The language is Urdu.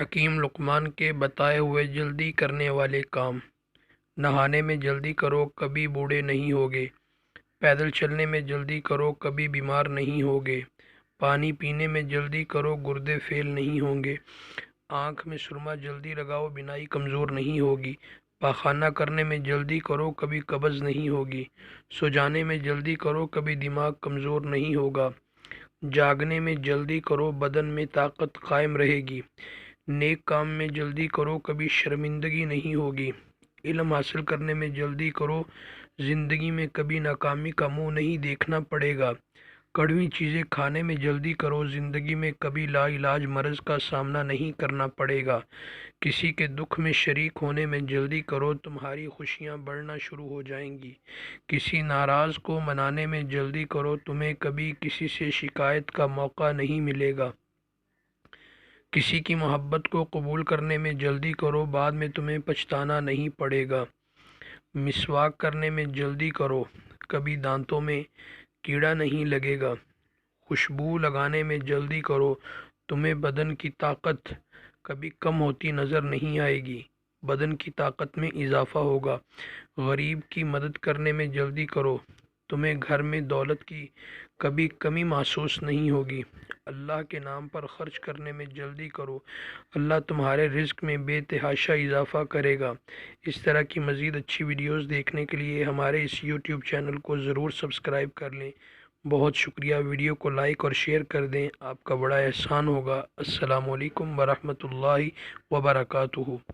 حکیم لقمان کے بتائے ہوئے جلدی کرنے والے کام۔ نہانے میں جلدی کرو، کبھی بوڑھے نہیں ہوگے۔ پیدل چلنے میں جلدی کرو، کبھی بیمار نہیں ہوگے۔ پانی پینے میں جلدی کرو، گردے فیل نہیں ہوں گے۔ آنکھ میں سرما جلدی لگاؤ، بینائی کمزور نہیں ہوگی۔ پاخانہ کرنے میں جلدی کرو، کبھی قبض نہیں ہوگی۔ سو جانے میں جلدی کرو، کبھی دماغ کمزور نہیں ہوگا۔ جاگنے میں جلدی کرو، بدن میں طاقت قائم رہے گی۔ نیک کام میں جلدی کرو، کبھی شرمندگی نہیں ہوگی۔ علم حاصل کرنے میں جلدی کرو، زندگی میں کبھی ناکامی کا منہ نہیں دیکھنا پڑے گا۔ کڑوی چیزیں کھانے میں جلدی کرو، زندگی میں کبھی لا علاج مرض کا سامنا نہیں کرنا پڑے گا۔ کسی کے دکھ میں شریک ہونے میں جلدی کرو، تمہاری خوشیاں بڑھنا شروع ہو جائیں گی۔ کسی ناراض کو منانے میں جلدی کرو، تمہیں کبھی کسی سے شکایت کا موقع نہیں ملے گا۔ کسی کی محبت کو قبول کرنے میں جلدی کرو، بعد میں تمہیں پچھتانا نہیں پڑے گا۔ مسواک کرنے میں جلدی کرو، کبھی دانتوں میں کیڑا نہیں لگے گا۔ خوشبو لگانے میں جلدی کرو، تمہیں بدن کی طاقت کبھی کم ہوتی نظر نہیں آئے گی، بدن کی طاقت میں اضافہ ہوگا۔ غریب کی مدد کرنے میں جلدی کرو، تمہیں گھر میں دولت کی کبھی کمی محسوس نہیں ہوگی۔ اللہ کے نام پر خرچ کرنے میں جلدی کرو، اللہ تمہارے رزق میں بے تحاشا اضافہ کرے گا۔ اس طرح کی مزید اچھی ویڈیوز دیکھنے کے لیے ہمارے اس یوٹیوب چینل کو ضرور سبسکرائب کر لیں۔ بہت شکریہ۔ ویڈیو کو لائک اور شیئر کر دیں، آپ کا بڑا احسان ہوگا۔ السلام علیکم ورحمۃ اللہ وبرکاتہ۔